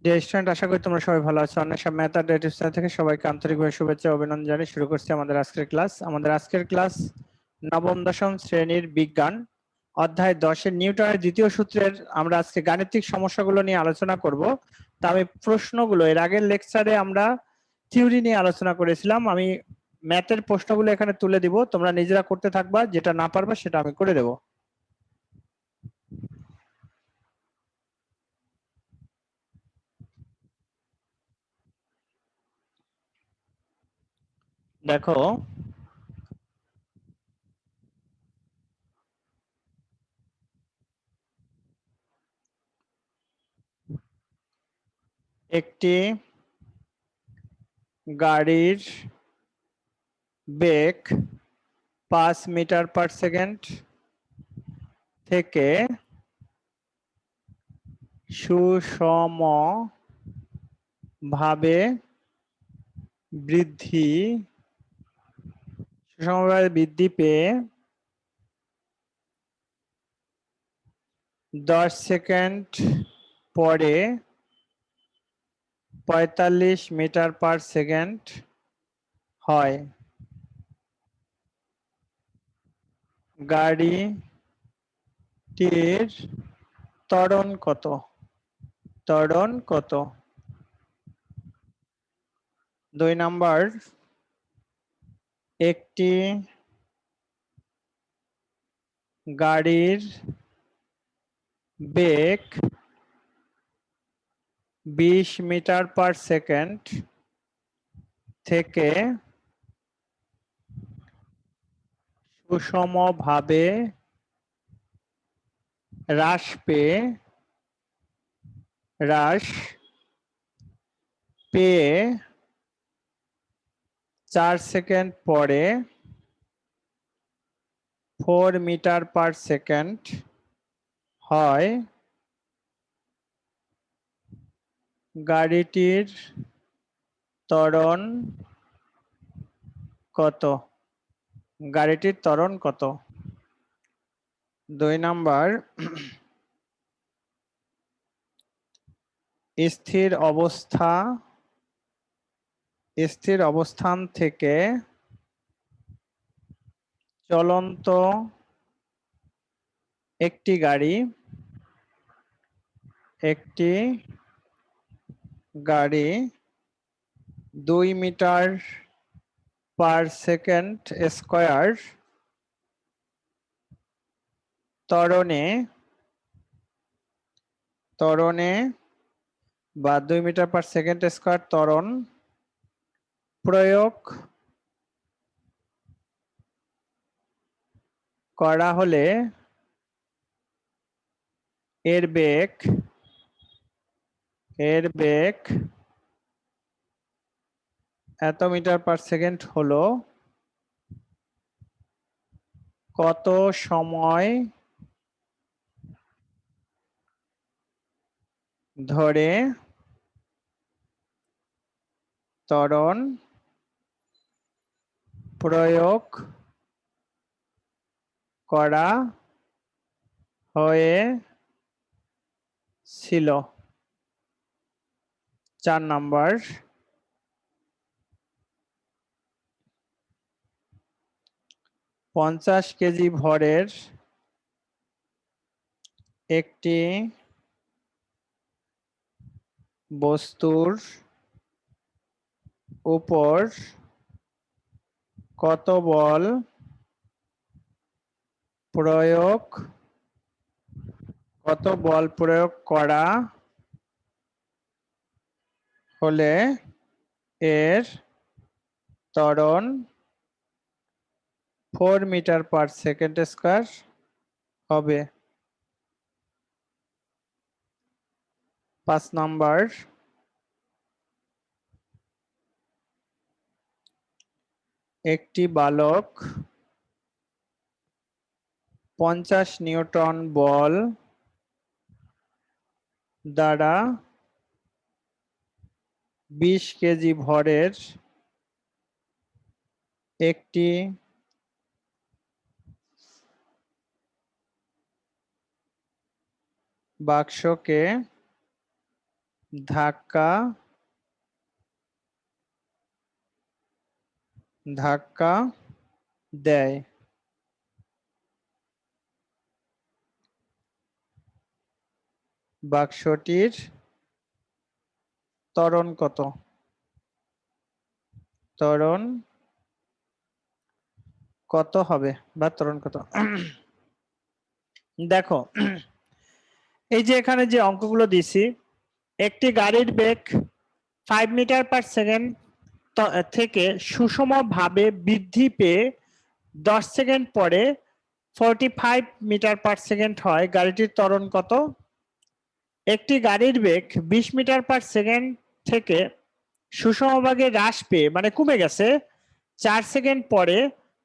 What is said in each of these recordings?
Dear student, আশা করি তোমরা সবাই ভালো আছো। অনেক সব ম্যাথ আর ডেটা স্টাইল থেকে সবাইকে আন্তরিকভাবে শুভেচ্ছা ও অভিনন্দন জানিয়ে শুরু করছি আমাদের আজকের ক্লাস। নবম দশম শ্রেণীর বিজ্ঞান অধ্যায় 10-এর নিউটনের দ্বিতীয় সূত্রের আমরা আজকে গাণিতিক সমস্যাগুলো নিয়ে আলোচনা করব। তা আমি প্রশ্নগুলো এর আগের লেকচারে আমরা থিওরি নিয়ে আলোচনা করেছিলাম। আমি ম্যাথের প্রশ্নগুলো এখানে তুলে দিব, তোমরা নিজেরা করতে থাকবা, যেটা না পারবা সেটা আমি করে দেব। দেখো, একটি গাড়ির বেগ 5 মিটার পার সেকেন্ড থেকে সুষমভাবে বৃদ্ধি পেয়ে 10 সেকেন্ড পরে 45 মিটার পার সেকেন্ড হয়। গাড়িটির ত্বরণ কত? ত্বরণ কত? 2 নাম্বার, একটি গাড়ির বেগ 20 মিটার পার সেকেন্ড থেকে সুষমভাবে হ্রাস পেয়ে 4 সেকেন্ড পরে 4 মিটার পার সেকেন্ড হয়। গাড়িটির ত্বরণ কত? গাড়িটির ত্বরণ কত? 2 নাম্বার, স্থির অবস্থান থেকে চলন্ত একটি গাড়ি 2 মিটার পার সেকেন্ড স্কয়ার ত্বরণে বা 2 মিটার পার সেকেন্ড স্কয়ার ত্বরণ প্রয়োগ করা হলে এর বেগ এত মিটার পার সেকেন্ড হলো কত সময় ধরে ত্বরণ প্রয়োগ করা হয়েছিল? 4 নাম্বার, 50 কেজি ভরের একটি বস্তুর উপর কত বল প্রয়োগ করা হলে এর ত্বরণ 4 মিটার পার সেকেন্ড স্কয়ার হবে? 5 নাম্বার, একটি বালক 50 নিউটন বল দ্বারা 20 কেজি ভরের একটি বাক্সকে ধাক্কা ধাক্কা দেয়। বাক্সটির ত্বরণ কত? ত্বরণ কত হবে বা ত্বরণ কত? দেখো এই যে এখানে যে অঙ্কগুলো দিছি, একটি গাড়ির বেগ 5 মিটার পার সেকেন্ড থেকে সুষমভাবে বৃদ্ধি পেয়ে 10 সেকেন্ড পরে 45 মিটার পার সেকেন্ড হয়, গাড়িটির ত্বরণ কত? একটি গাড়ির বেগ 20 মিটার পার সেকেন্ড থেকে সুষমভাবে হ্রাস পেয়ে মানে কমে গেছে 4 সেকেন্ড পরে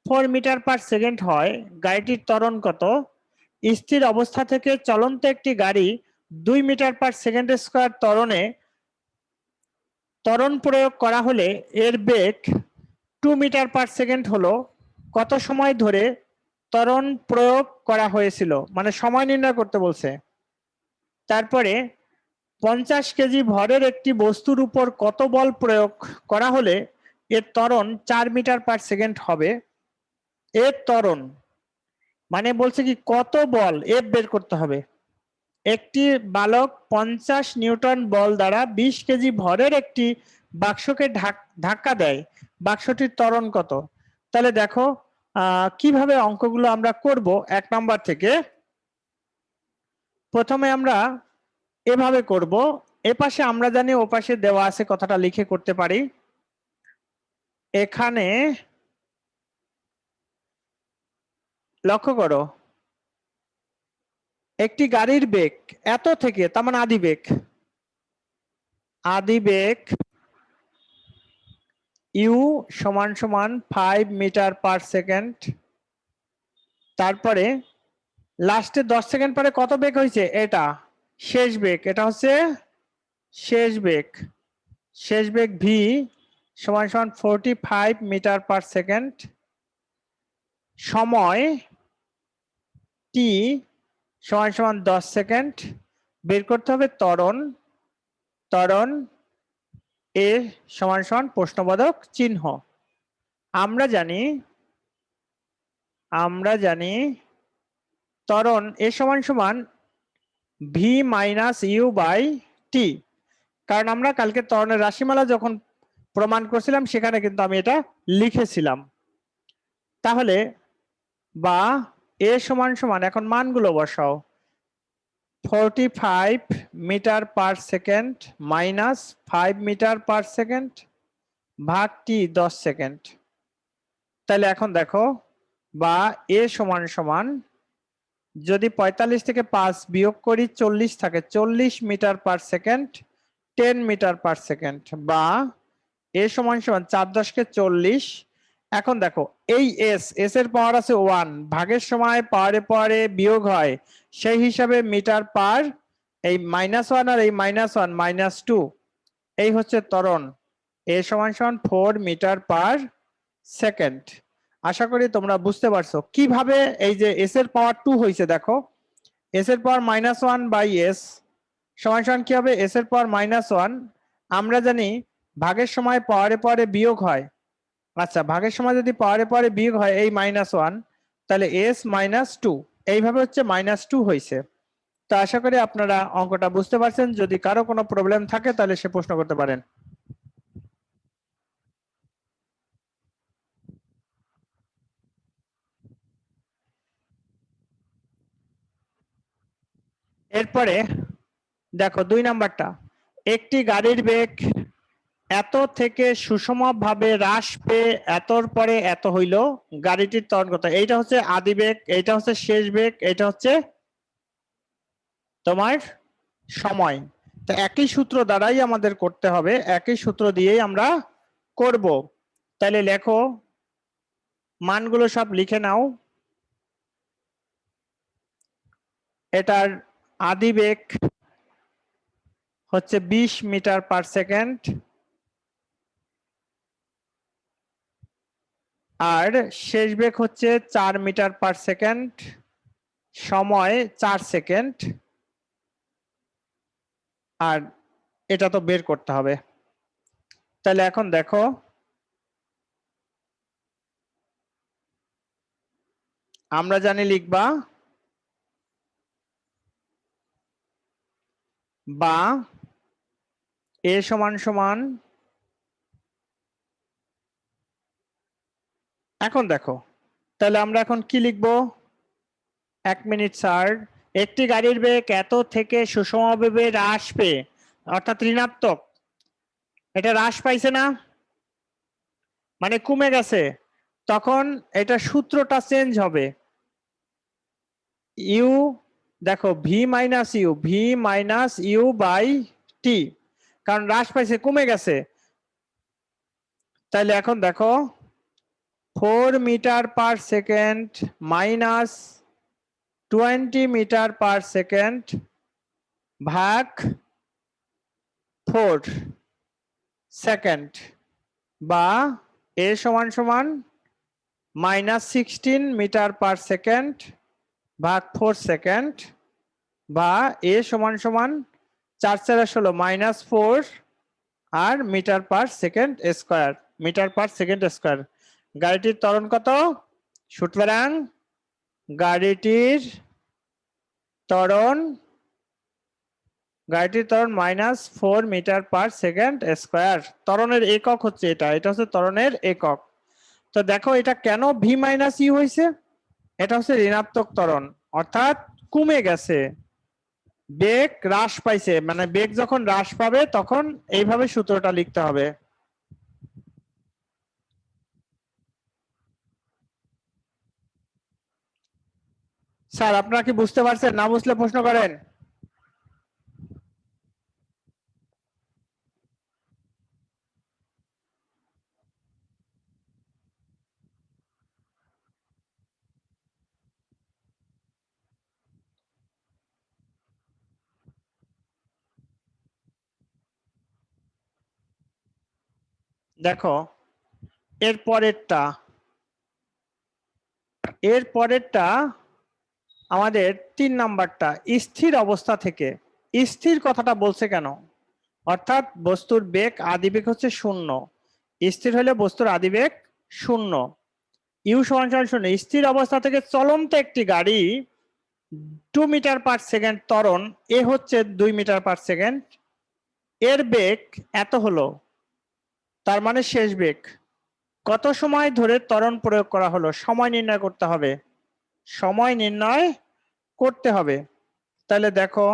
4 মিটার পার সেকেন্ড হয়, গাড়িটির ত্বরণ কত? স্থির অবস্থা থেকে চলন্ত একটি গাড়ি 2 মিটার পার সেকেন্ড স্কয়ার ত্বরণ প্রয়োগ করা হলে এর বেগ 2 মিটার পার সেকেন্ড হলো। কত সময় ধরে ত্বরণ প্রয়োগ করা হয়েছিল, মানে সময় নির্ণয় করতে বলছে। তারপরে 50 কেজি ভরের একটি বস্তুর উপর কত বল প্রয়োগ করা হলে এর ত্বরণ 4 মিটার পার সেকেন্ড হবে? এর ত্বরণ মানে বলছে কি কত বল, এফ বের করতে হবে। একটি বালক 50 নিউটন বল দ্বারা 20 কেজি ভরের একটি বাক্সকে ধাক্কা দেয়, বাক্সটির ত্বরণ কত? তাহলে দেখো কিভাবে অঙ্কগুলো আমরা করব। 1 নাম্বার থেকে প্রথমে আমরা এভাবে করব, এপাশে আমরা জানি ওপাশে দেওয়া আছে কথাটা লিখে করতে পারি। এখানে লক্ষ্য করো, একটি গাড়ির বেগ এত থেকে, তার মানে আদি বেগ ইউ সমান সমান 5 মিটার পার সেকেন্ড। তারপরে লাস্টে 10 সেকেন্ড পরে কত বেগ হয়েছে? এটা শেষ বেগ, এটা হচ্ছে শেষ বেগ। শেষ বেগ ভি সমান সমান 45 মিটার পার সেকেন্ড। সময় টি সমান সমান 10 সেকেন্ড। বের করতে হবে ত্বরণ। ত্বরণ এ সমান সমান প্রশ্নবোধক চিহ্ন। আমরা জানি ত্বরণ এ সমান সমান ভি মাইনাস ইউ বাই টি, কারণ আমরা কালকে ত্বরণের রাশিমালা যখন প্রমাণ করছিলাম সেখানে কিন্তু আমি এটা লিখেছিলাম। তাহলে বা এ সমান সমান, এখন মানগুলো বসাও, 45 metre per second minus 5 metre per second ভাগ টি 10 সেকেন্ড। তাহলে এখন দেখো বা এ সমান সমান যদি 45 থেকে 5 বিয়োগ করি 40 থাকে, 40 metre per second 10 metre per second, বা এ সমান সমান 4 10 40। এখন দেখো এই এস এর পাওয়ার আছে 1, ভাগের সময় পাওয়ারে বিয়োগ হয়, সেই হিসাবে মিটার পার এই -1 আর এই -1 -2, এই হচ্ছে ত্বরণ। এ সমান সমান 4 মিটার পার সেকেন্ড। আশা করি তোমরা বুঝতে পারছো কিভাবে এই যে এস এর পাওয়ার 2 হয়েছে। দেখো এস এর পাওয়ার -1 বাই এস সমান সমান কি হবে? এস এর পাওয়ার -1, আমরা জানি ভাগের সময় পাওয়ারে বিয়োগ হয়। আচ্ছা, ভাগের সময় যদি পাওয়ারে বিয়োগ হয় এই -1, তাহলে এস -2, এইভাবে হচ্ছে -2 হয়েছে। তো আশা করি আপনারা অঙ্কটা বুঝতে পারছেন। যদি কারো কোনো প্রবলেম থাকে তাহলে সে প্রশ্ন করতে পারেন। এরপরে দেখো 2 নাম্বারটা, একটি গাড়ির বেগ এত থেকে সুষমভাবে হ্রাস পেয়ে এতর পরে এত হইল, গাড়িটির ত্বরণ কত? এইটা হচ্ছে আদি বেগ, এইটা হচ্ছে শেষ বেগ, এটা হচ্ছে তোমার সময়। তো একই সূত্র দ্বারাই আমাদের করতে হবে, একই সূত্র দিয়েই আমরা করব। তাহলে লেখো, মানগুলো সব লিখে নাও। এটার আদি বেগ হচ্ছে 20 মিটার পার সেকেন্ড, আর শেষ বেগ হচ্ছে 4 মিটার পার সেকেন্ড, সময় 4 সেকেন্ড। আর এটা তো বের করতে হবে। তাহলে এখন দেখো আমরা জানি লিখবা বা এ সমান সমান, এখন দেখো তাহলে আমরা এখন কি লিখবো, 1 মিনিট স্যার। একটি গাড়ির বেগ এত থেকে সুষমভাবে হ্রাস পেয়ে, অর্থাৎ ঋণাত্মক, এটা হ্রাস পাইছে না, মানে কমে গেছে, তখন এটা সূত্রটা চেঞ্জ হবে। ইউ দেখো ভি মাইনাস ইউ বাই টি, কারণ হ্রাস পাইছে, কমে গেছে। তাহলে এখন দেখো 4 মিটার/সেকেন্ড মাইনাস 20 মিটার/সেকেন্ড ভাগ 4 সেকেন্ড, বা এ সমান সমান -16 মিটার/সেকেন্ড ভাগ 4 সেকেন্ড, বা এ সমান সমান 4×4 = -4 আর মিটার/সেকেন্ড স্কয়ার। গাড়িটির ত্বরণ কত? সুতরাং গাড়িটির ত্বরণ -4 মিটার/সেকেন্ড স্কয়ার। ত্বরণের একক হচ্ছে এটা হচ্ছে ত্বরণের একক। তো দেখো এটা কেন ভি মাইনাস ইউ হয়েছে, এটা হচ্ছে ঋণাত্মক ত্বরণ, অর্থাৎ কমে গেছে, বেগ হ্রাস পাইছে, মানে বেগ যখন হ্রাস পাবে তখন এইভাবে সূত্রটা লিখতে হবে। স্যার আপনারা কি বুঝতে পারছেন? না বুঝলে প্রশ্ন করেন। দেখো এর পরেরটা আমাদের 3 নাম্বারটা, স্থির অবস্থা থেকে। স্থির কথাটা বলছে কেন? অর্থাৎ বস্তুর বেগ আদিবেগ হচ্ছে 0, স্থির হলে বস্তুর আদিবেগ 0। ইউ সমান সমান 0। স্থির অবস্থা থেকে চলন্ত একটি গাড়ি 2 মিটার/সেকেন্ড ত্বরণ, এ হচ্ছে 2 মিটার/সেকেন্ড, এর বেগ এত হলো, তার মানে শেষ বেগ। কত সময় ধরে ত্বরণ প্রয়োগ করা হলো, সময় নির্ণয় করতে হবে, সময় নির্ণয় করতে হবে। তাহলে দেখো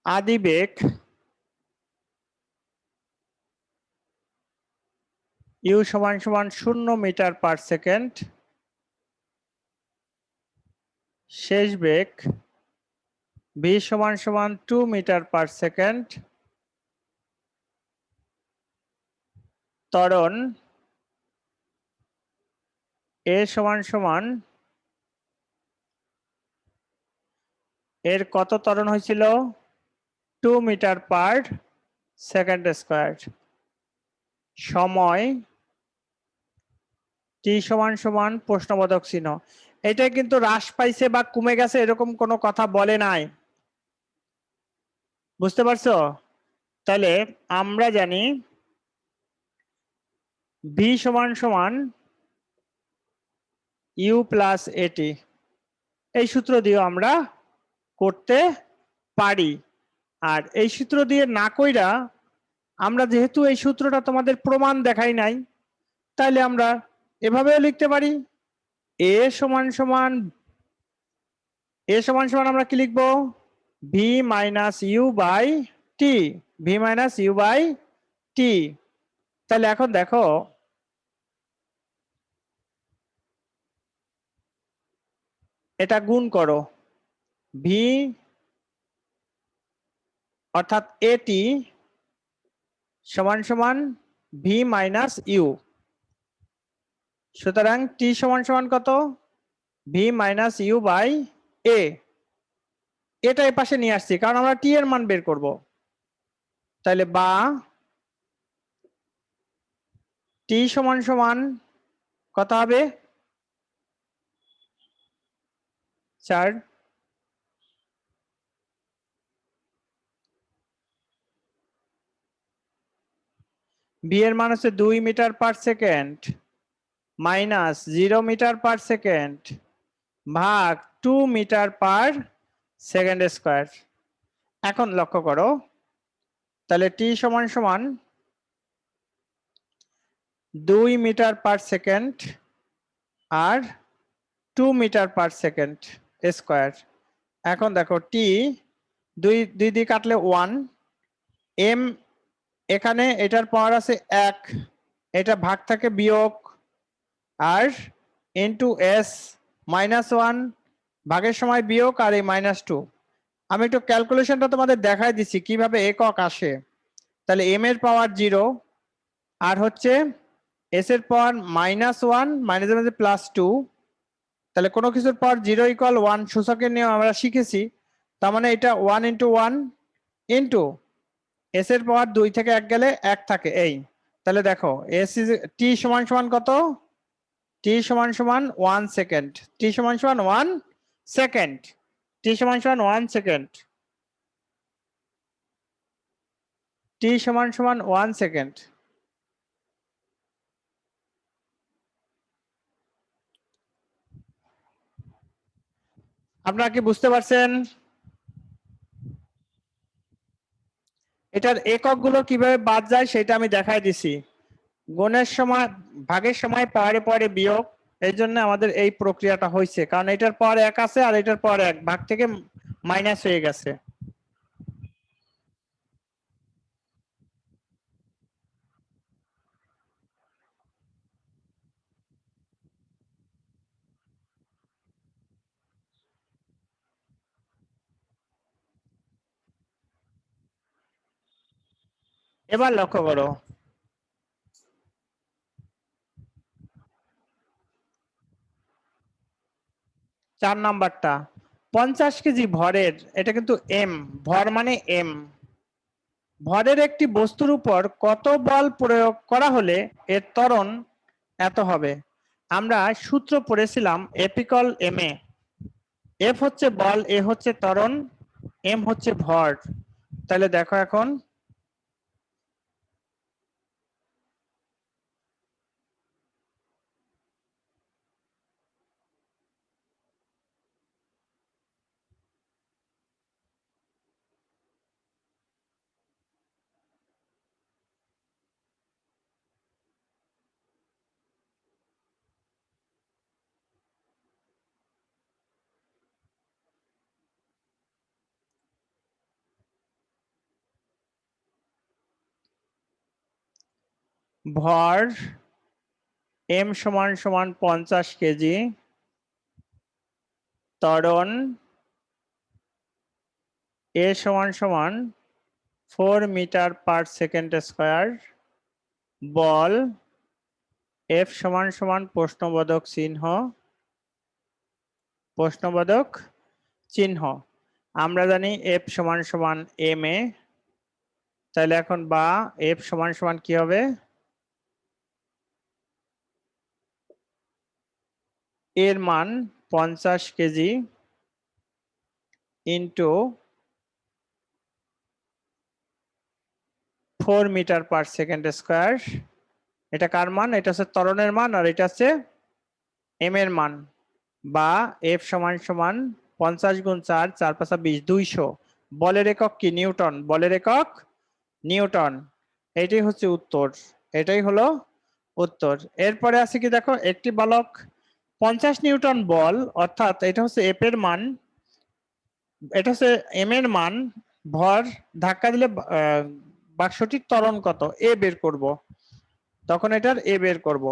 আদিবেগ ইউ সমান সমান 0 মিটার/সেকেন্ড, শেষ বেগ ভি সমান সমান 2 মিটার/সেকেন্ড, ত্বরণ এ সমান সমান, এর কত ত্বরণ হয়েছিল, 2 মিটার/সেকেন্ড স্কয়ার, সময় টি সমান সমান প্রশ্নবোধক চিহ্ন। এটা কিন্তু হ্রাস পাইছে বা কমে গেছে এরকম কোনো কথা বলে নাই, বুঝতে পারছো? তাহলে আমরা জানি ভি সমান সমান ইউ প্লাস এটি, এই সূত্র দিয়ে আমরা করতে পারি। আর এই সূত্র দিয়ে না কইরা আমরা যেহেতু এই সূত্রটা তোমাদের প্রমাণ দেখাই নাই, তাহলে আমরা এভাবেও লিখতে পারি। এ সমান সমান আমরা কি লিখবো, v minus u by t, v minus u by t. তাহলে এখন দেখো এটা গুণ করো, ভি অর্থাৎ এটি সমান সমান ভি মাইনাস ইউ। সুতরাং টি সমান সমান কত? ভি মাইনাস ইউ বাই এ। এটা এই পাশে নিয়ে আসছি কারণ আমরা টি এর মান বের করব। তাহলে বা টি সমান সমান কত হবে? 4। ভি এর মান হচ্ছে 2 metre per second minus 0 metre per second ভাগ 2 মিটার পার সেকেন্ড স্কয়ার। এখন লক্ষ্য করো, তাহলে টি সমান সমান 2 মিটার পার সেকেন্ড আর 2 মিটার পার সেকেন্ড স্কয়ার। এখন দেখো টি দুই দিয়ে কাটলে 1, এম এখানে এটার পাওয়ার আছে 1, এটা ভাগ থাকে বিয়োগ, আর ইন্টু এস -1 ভাগের সময় বিয়োগ আর এই -2। আমি একটু ক্যালকুলেশনটা তোমাদের দেখাই দিচ্ছি কিভাবে একক আসে। তাহলে এম এর পাওয়ার 0 আর হচ্ছে এস এর পাওয়ার -1 মাইনাসের মধ্যে +2। তাহলে কোনো কিছুর পাওয়ার 0 = 1 সূচকের নিয়ম আমরা শিখেছি। তার মানে এটা 1 × 1 ইন্টু এস এর পাওয়ার 2 থেকে 1 গেলে 1 থাকে এই। তাহলে দেখো এস ইজ টি সমান সমান কত? টি সমান সমান 1 সেকেন্ড। টি সমান সমান 1 সেকেন্ড। টি সমান সমান 1 সেকেন্ড। টি সমান সমান 1 সেকেন্ড। আপনারা কি বুঝতে পারছেন? এটার এককগুলো কিভাবে বাদ যায় সেটা আমি দেখাই দিছি। গুণের সময় ভাগের সময় পাওয়ারে পাওয়ারে বিয়োগ, এই জন্য আমাদের এই প্রক্রিয়াটা হয়েছে, কারণ এটার পাওয়ার 1 আছে আর এটার পাওয়ার 1 ভাগ থেকে মাইনাস হয়ে গেছে। এবার লক্ষ্য করো, 4 নাম্বারটা 50 কেজি ভরের, এটা কিন্তু এম, ভর মানে এম, ভরের একটি বস্তুর উপর কত বল প্রয়োগ করা হলে এর ত্বরণ এত হবে। আমরা সূত্র পড়েছিলাম F equal M A. F হচ্ছে বল, এ হচ্ছে ত্বরণ, এম হচ্ছে ভর। তাহলে দেখো এখন ভর এম সমান সমান 50 কেজি, ত্বরণ এ সমান সমান 4 মিটার পার সেকেন্ড স্কয়ার, বল এফ সমান সমান প্রশ্নবোধক চিহ্ন, প্রশ্নবোধক চিহ্ন। আমরা জানি এফ সমান সমান এম এ। তাহলে এখন বা এফ সমান সমান কি হবে? এর মান 50 kg into 4 metre per second square. এটা কার মান? এটা হচ্ছে ত্বরণের মান আর এটা হচ্ছে এম এর মান। বা এফ সমান সমান 50 গুণ 4, 4 5 20, 200। বলের একক কি? নিউটন। বলের একক নিউটন। এটাই হচ্ছে উত্তর। এটাই হলো উত্তর। এরপরে আছে কি দেখো, একটি বালক 50 নিউটন বল, অর্থাৎ এটা হচ্ছে এফ এর মান, এটা হচ্ছে এম এর মান, ভর ধাক্কা দিলে বাক্সটির ত্বরণ কত এ বের করব। তখন এটার এ বের করব।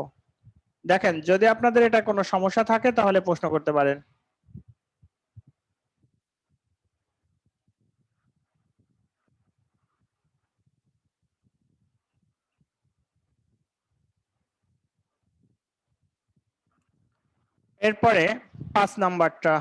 দেখেন যদি আপনাদের এটা কোনো সমস্যা থাকে তাহলে প্রশ্ন করতে পারেন। এরপরে 5 নাম্বারটা,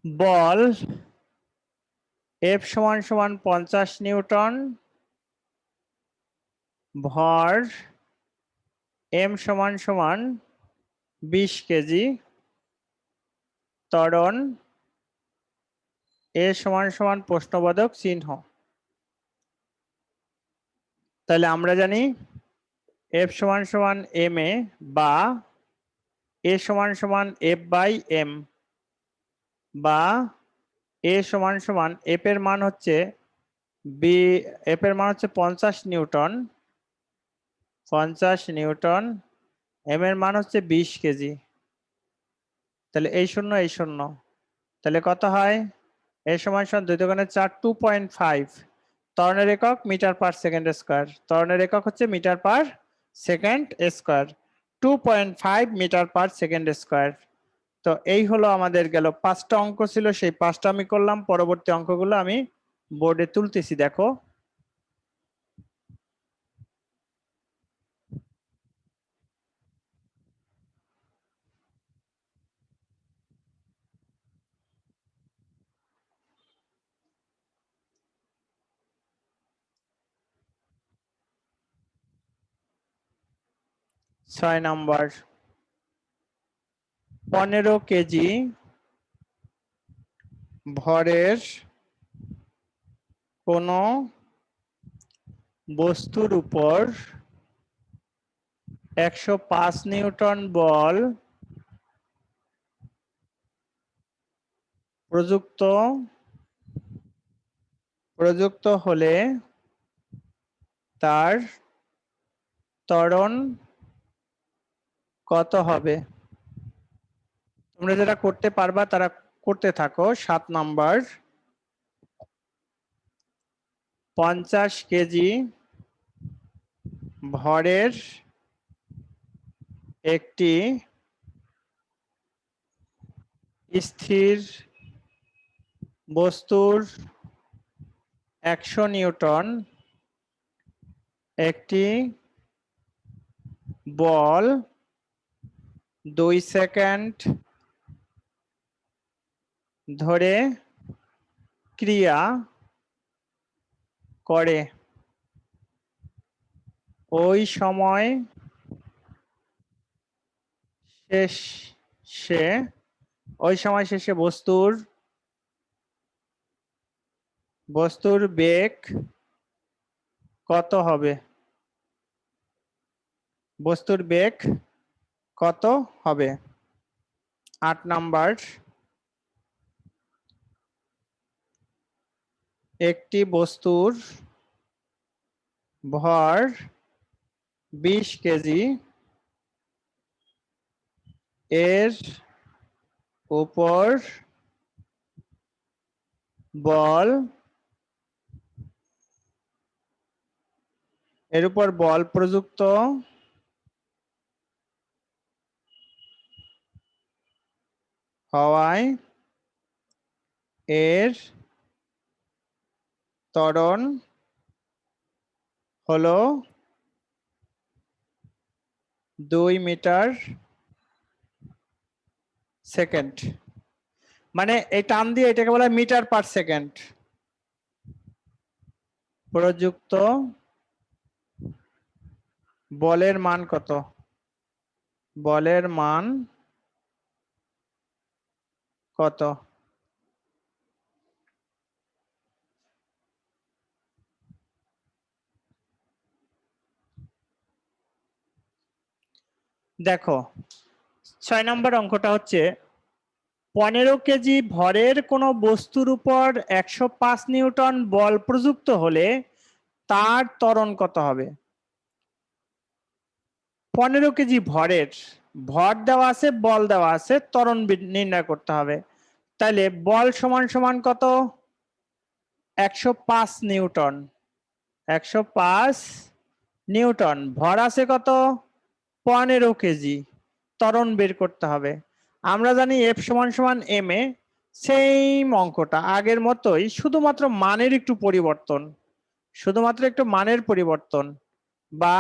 বল F সমান সমান 50 নিউটন, ভর M সমান সমান 20 কেজি, ত্বরণ A সমান সমান প্রশ্নবোধক চিহ্ন। তাহলে আমরা জানি F সমান সমান M এ বা A সমান সমান F বাই M বা A সমান সমান F এর মান হচ্ছে F এর মান হচ্ছে 50 নিউটন, 50 নিউটন, M এর মান হচ্ছে 20 কেজি। তাহলে এই শূন্য এই শূন্য, তাহলে কত হয়? A সমান সমান 2 দোকানে 4, 2.5। ত্বরণের একক মিটার পার সেকেন্ড স্কয়ার, ত্বরণের একক হচ্ছে metre per second square, 2.5 metre per second square. তো এই হলো আমাদের গেল 5টা অঙ্ক ছিল, সেই 5টা আমি করলাম। পরবর্তী অঙ্কগুলো আমি বোর্ডে তুলতেছি, দেখো। ছয় নাম্বার, 15 কেজি ভরের কোনো বস্তুর উপর 105 নিউটন বল প্রযুক্ত হলে তার ত্বরণ কত হবে? তোমরা যারা করতে পারবা তারা করতে থাকো। 7 নাম্বার, 50 কেজি ভরের একটি স্থির বস্তুর 100 নিউটন একটি বল 2 সেকেন্ড ধরে ক্রিয়া করে, ওই সময় শেষে বস্তুর বেগ কত হবে? বস্তুর বেগ কত হবে? 8 নাম্বার, একটি বস্তুর ভর 20 কেজি, এর উপর বল প্রযুক্ত হওয়ায় এর ত্বরণ হলো 2 মিটার সেকেন্ড। মানে এই টার্ম দিয়ে এটাকে বলা হয় মিটার পার সেকেন্ড। প্রযুক্ত বলের মান কত? বলের মান কত? দেখো 6 নম্বর অঙ্কটা হচ্ছে 15 কেজি ভরের কোনো বস্তুর উপর 105 নিউটন বল প্রযুক্ত হলে তার ত্বরণ কত হবে? 15 কেজি ভরের, ভর দেওয়া আছে, বল দেওয়া আছে, ত্বরণ নির্ণয় করতে হবে। তাহলে বল সমান সমান কত? 105 নিউটন, 105 নিউটন। ভর আছে কত? 15 কেজি। ত্বরণ বের করতে হবে। আমরা জানি এফ সমান সমান এম এ, সেম অঙ্কটা আগের মতোই, শুধুমাত্র মানের একটু পরিবর্তন, শুধুমাত্র একটু মানের পরিবর্তন। বা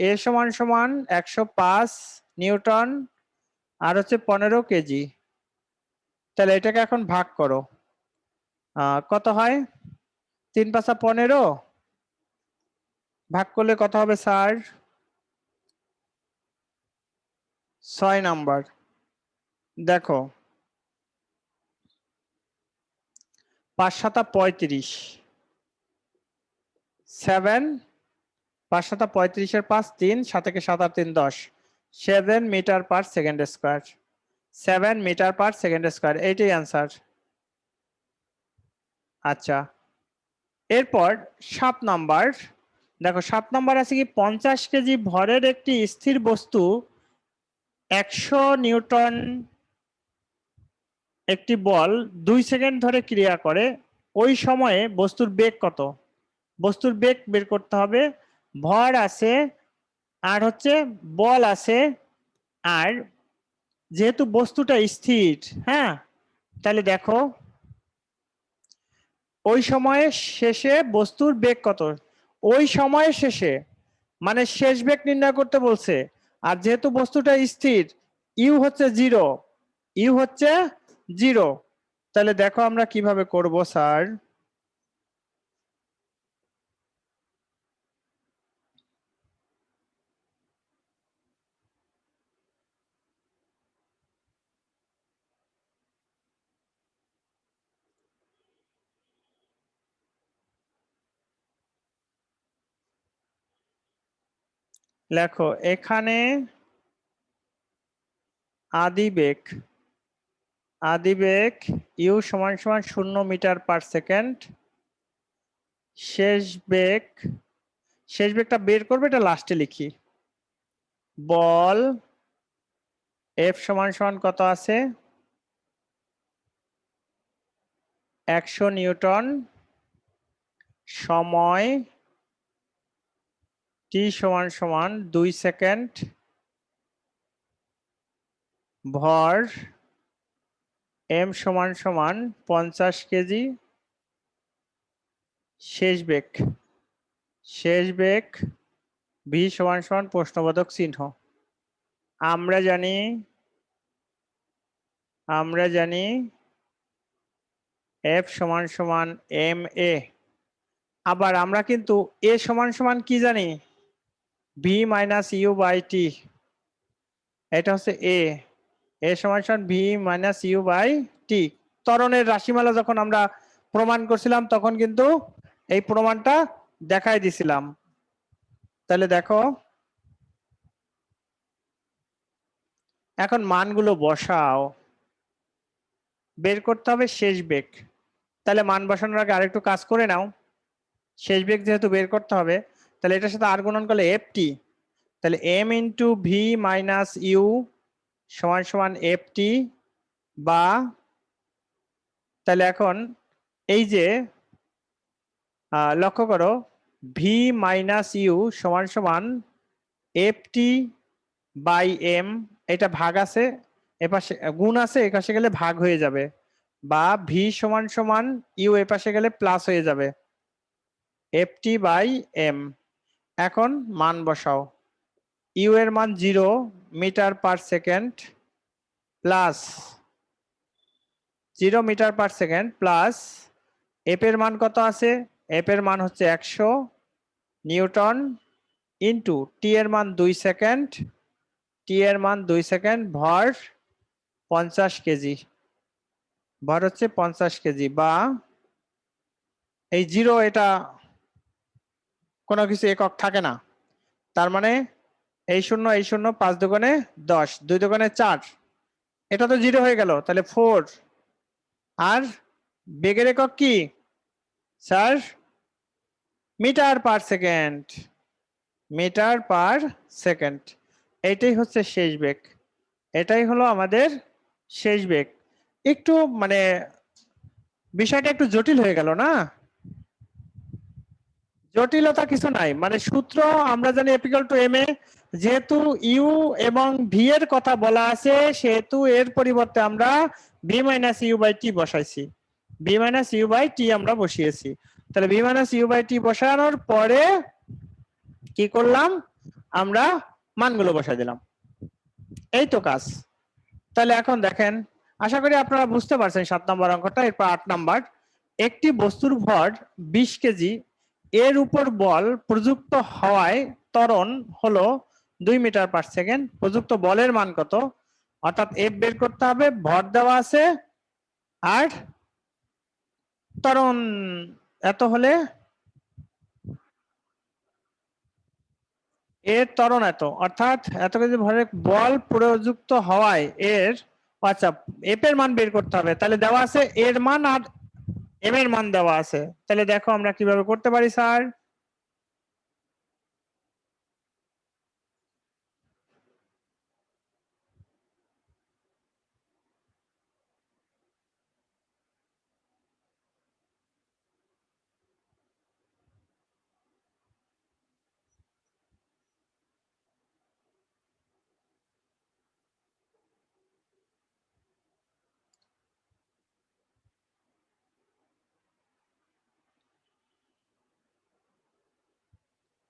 এ সমান সমান 105 নিউটন আর হচ্ছে 15 কেজি। তাহলে এটাকে এখন ভাগ করো, কত হয়? 3 5 15, ভাগ করলে কত হবে স্যার? 6 নাম্বার। দেখো 5 7 35, 7, 5 7 35 5 3, 7 কে 7 আর 3 10, 7 metre per second square, 7 metre per second square, এইটাই অ্যান্সার। আচ্ছা, এরপর 7 নাম্বার। দেখো 7 নাম্বার আছে কি, 50 কেজি ভরের একটি স্থির বস্তু 100 নিউটন একটি বল 2 সেকেন্ড ধরে ক্রিয়া করে, ওই সময়ে বস্তুর বেগ কত? বস্তুর বেগ বের করতে হবে। ভর আছে আর হচ্ছে বল আছে, আর যেহেতু বস্তুটা স্থির, হ্যাঁ, তাহলে দেখো ওই সময়ের শেষে বস্তুর বেগ কত? ওই সময়ের শেষে মানে শেষ বেগ নির্ণয় করতে বলছে। আর যেহেতু বস্তুটা স্থির, ইউ হচ্ছে 0, ইউ হচ্ছে 0। তাহলে দেখো আমরা কিভাবে করব স্যার। লেখো এখানে আদিবেগ, আদিবেগ ইউ সমান সমান 0 মিটার পার সেকেন্ড। শেষ বেগ, শেষ বেগটা বের করবে, এটা লাস্টে লিখি। বল এফ সমান সমান কত আছে? 100 নিউটন। সময় টি সমান সমান 2 সেকেন্ড। ভর এম সমান সমান 50 কেজি। শেষ বেগ, শেষ বেগ ভি সমান সমান প্রশ্নবোধক চিহ্ন। আমরা জানি, আমরা জানি এফ সমান সমান এম এ। আবার আমরা কিন্তু এ সমান সমান কি জানি? ভি মাইনাস ইউ বাই টি। এটা হচ্ছে এ, এ সমান সমান ভি মাইনাস ইউ বাই টি। ত্বরণের রাশিমালা যখন আমরা প্রমাণ করছিলাম তখন কিন্তু এই প্রমাণটা দেখাই দিছিলাম। তাহলে দেখো এখন মানগুলো বসাও, বের করতে হবে শেষ বেগ। তাহলে মান বসানোর আগে আরেকটু কাজ করে নাও। শেষ বেগ যেহেতু বের করতে হবে, তাহলে এটার সাথে আর গুণন করলে এফ টি, তাহলে m into v minus u সমান সমান এফ টি। বা তাহলে এখন এই যে লক্ষ্য করো, ভি মাইনাস ইউ সমান সমান এফ টি বাই এম, এটা ভাগ আছে এপাশে, গুণ আছে এপাশে গেলে ভাগ হয়ে যাবে। বা ভি সমান সমান ইউ এপাশে গেলে প্লাস হয়ে যাবে, এফ টি বাই এম। এখন মান বসাও। ইউ এর মান 0 metre per second plus 0 metre per second plus F এর মান কত আছে? এফ এর মান হচ্ছে 100 নিউটন ইন্টু টি এর মান 2 সেকেন্ড, টি এর মান 2 সেকেন্ড, ভর 50 কেজি, ভর হচ্ছে 50 কেজি। বা এই 0, এটা কোনো কিছু একক থাকে না, তার মানে এই 0 এই 0, 5 দুগুণে 10, 2 দুগুণে 4, এটা তো 0 হয়ে গেল, তাহলে 4। আর বেগের একক কি sir? Metre per second, metre per second. এইটাই হচ্ছে শেষ বেগ, এটাই হলো আমাদের শেষ বেগ। একটু মানে বিষয়টা একটু জটিল হয়ে গেল না? জটিলতা কিছু নাই, মানে সূত্র আমরা জানি F = ma, যেহেতু ইউ এবং ভি এর কথা বলা আছে সেহেতু এর পরিবর্তে আমরা v - u/t বসাইছি, v - u/t আমরা বসিয়েছি। তাহলে v - u/t বসানোর পরে কি করলাম, আমরা মানগুলো বসাই দিলাম, এই তো কাজ। তাহলে এখন দেখেন, আশা করি আপনারা বুঝতে পারছেন 7 নম্বর অঙ্কটা। এরপর 8 নম্বর, একটি বস্তুর ভর 20 কেজি, এর উপর বল প্রযুক্ত হওয়ায় ত্বরণ হলো 2 মিটার পার সেকেন্ড, প্রযুক্ত বলের মান কত? অর্থাৎ এফ বের করতে হবে, ভর দেওয়া আছে আর ত্বরণ এত হলে এর ত্বরণ এত, অর্থাৎ এত কেজি ভরের বল প্রযুক্ত হওয়ায় এর, আচ্ছা এফ এর মান বের করতে হবে। তাহলে দেওয়া আছে এর মান আর এম এর মান দেওয়া আছে। তাহলে দেখো আমরা কিভাবে করতে পারি স্যার।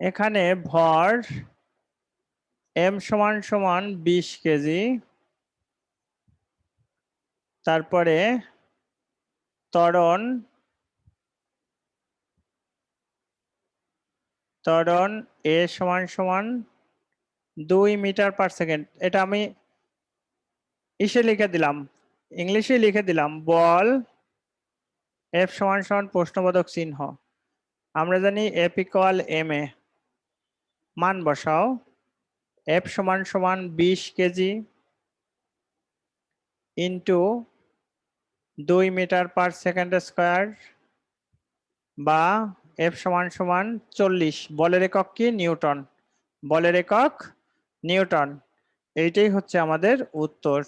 এখানে ভর এম সমান 20 কেজি, তারপরে ত্বরণ এ সমান 2 মিটার পার সেকেন্ড। এটা আমি ইসে লিখে দিলাম, ইংলিশে লিখে দিলাম, বল এফ সমান প্রশ্নবোধক চিহ্ন। আমরা জানি এফ = ma, মান বসাও, এফ সমান 20 kg into 2 metre per second square, বা এফ সমান 40, বলের একক কি? নিউটন, বলের একক নিউটন। এইটাই হচ্ছে আমাদের উত্তর।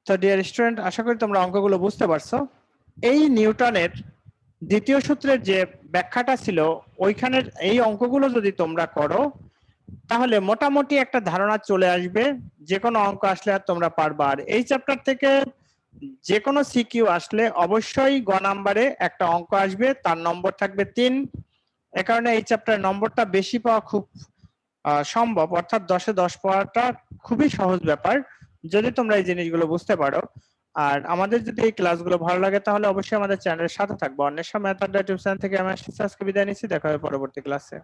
তো ডিয়ার স্টুডেন্ট, আশা করি তোমরা অঙ্কগুলো বুঝতে পারছো। এই নিউটনের দ্বিতীয় সূত্রের যে ব্যাখ্যাটা ছিল, ওইখানের এই অঙ্কগুলো যদি তোমরা করো তাহলে মোটামুটি একটা ধারণা চলে আসবে, যে কোনো অঙ্ক আসলে আর তোমরা পারবা। আর এই চ্যাপ্টার থেকে যে কোনো সিকিউ আসলে অবশ্যই গ নাম্বারে একটা অঙ্ক আসবে, তার নম্বর থাকবে 3। এ কারণে এই চ্যাপ্টার নম্বরটা বেশি পাওয়া খুব সম্ভব, অর্থাৎ 10-এ 10 পাওয়াটা খুবই সহজ ব্যাপার যদি তোমরা এই জিনিসগুলো বুঝতে পারো। আর আমাদের যদি এই ক্লাসগুলো ভালো লাগে তাহলে অবশ্যই আমাদের চ্যানেলের সাথে থাকবো। অন্যের সময় ম্যাথ আড্ডা ইউটিউব চ্যানেল থেকে আমি আজকে বিদায় নিচ্ছি, দেখা হবে পরবর্তী ক্লাসে।